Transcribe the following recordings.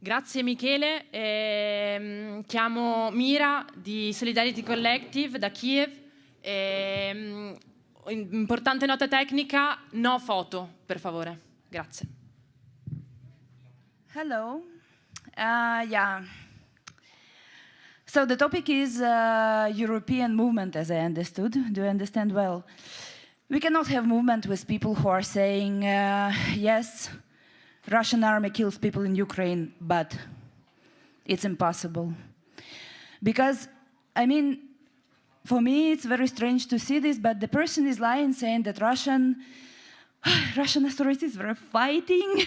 Grazie Michele, chiamo Mira di Solidarity Collective da Kiev. Importante nota tecnica, no foto, per favore. Grazie. Hello. Yeah. So the topic is European movement, as I understood. Do you understand well? We cannot have movement with people who are saying, yes, Russian army kills people in Ukraine, but it's impossible. Because, I mean, for me, it's very strange to see this, but the person is lying saying that Russian authorities were fighting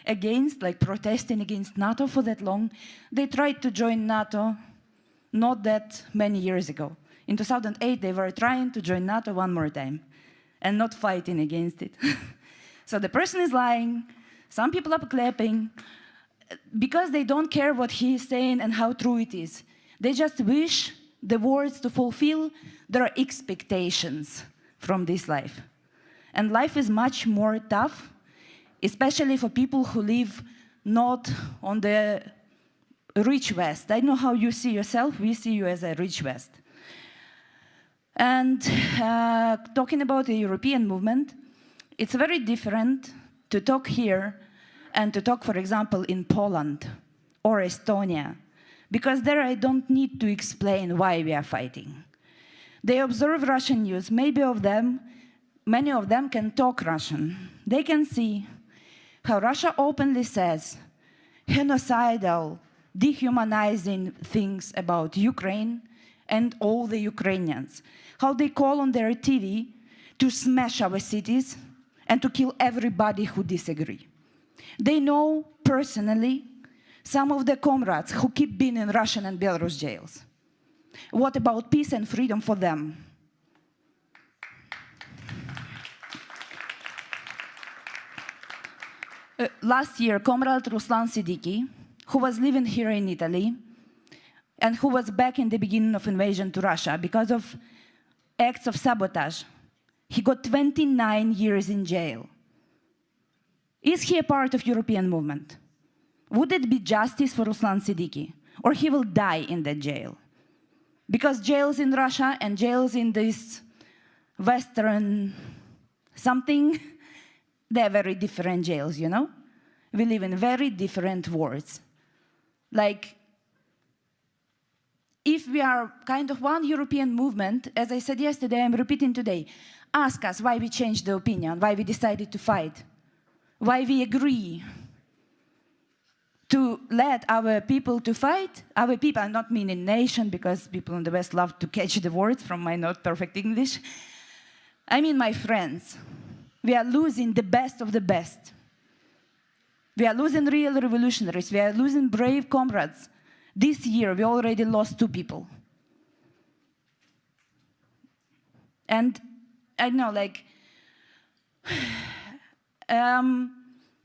against, like protesting against NATO for that long. They tried to join NATO not that many years ago. In 2008, they were trying to join NATO one more time and not fighting against it. So the person is lying. Some people are clapping because they don't care what he is saying and how true it is. They just wish the words to fulfill their expectations from this life. And life is much more tough, especially for people who live not on the rich West. I know how you see yourself. We see you as a rich West. And talking about the European movement, it's very different to talk here and to talk, for example, in Poland or Estonia, because there I don't need to explain why we are fighting. They observe Russian news. Many of them can talk Russian. They can see how Russia openly says genocidal, dehumanizing things about Ukraine and all the Ukrainians, how they call on their TV to smash our cities and to kill everybody who disagree. They know personally some of the comrades who keep being in Russian and Belarus jails. What about peace and freedom for them? Last year, Comrade Ruslan Siddiqui, who was living here in Italy and who was back in the beginning of invasion to Russia because of acts of sabotage, he got 29 years in jail. Is he a part of European movement? Would it be justice for Ruslan Siddiqui, or he will die in that jail? Because jails in Russia and jails in this Western something, they're very different jails, you know? We live in very different worlds. Like, if we are kind of one European movement, as I said yesterday, I'm repeating today, ask us why we changed the opinion, why we decided to fight, why we agree to let our people to fight. Our people, I'm not meaning nation, because people in the West love to catch the words from my not perfect English. I mean my friends. We are losing the best of the best. We are losing real revolutionaries. We are losing brave comrades. This year, we already lost 2 people. And I know, like,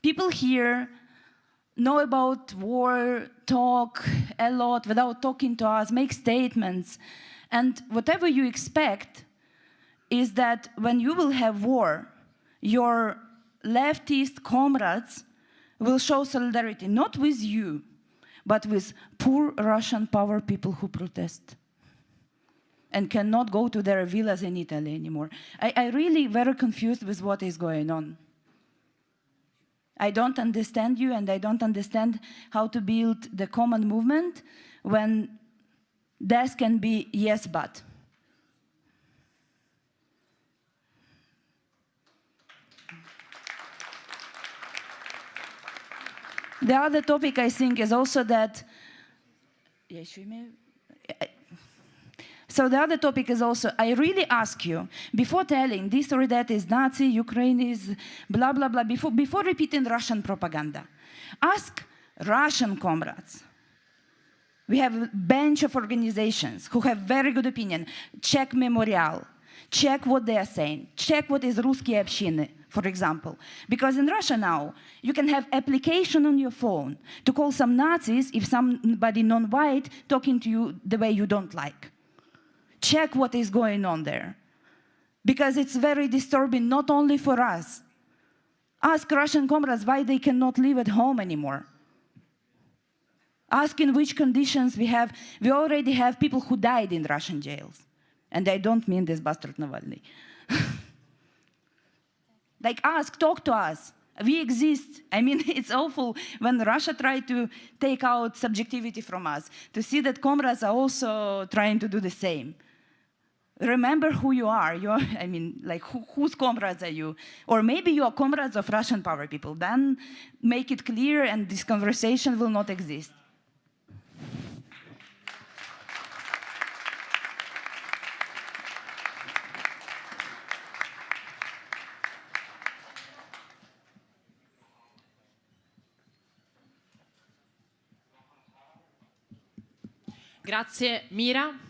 people here know about war, talk a lot without talking to us, make statements. And whatever you expect is that when you will have war, your leftist comrades will show solidarity, not with you, but with poor Russian power people who protest and cannot go to their villas in Italy anymore. I really very confused with what is going on. I don't understand you, and I don't understand how to build the common movement when death can be yes, but. The other topic, I think, is also that, so the other topic is also, I really ask you, before telling this or that is Nazi, Ukraine is blah, blah, blah, before repeating Russian propaganda, ask Russian comrades. We have a bunch of organizations who have very good opinion. Check Memorial, check what they are saying, check what is Ruskiye Общины, for example. Because in Russia now, you can have application on your phone to call some Nazis if somebody non-white talking to you the way you don't like. Check what is going on there. Because it's very disturbing, not only for us. Ask Russian comrades why they cannot live at home anymore. Ask in which conditions we already have people who died in Russian jails. And I don't mean this bastard Navalny. Like, ask, talk to us. We exist. I mean, it's awful when Russia tried to take out subjectivity from us, to see that comrades are also trying to do the same. Remember who you are. I mean, like, whose comrades are you? Or maybe you are comrades of Russian power people. Then make it clear and this conversation will not exist. Grazie Mira.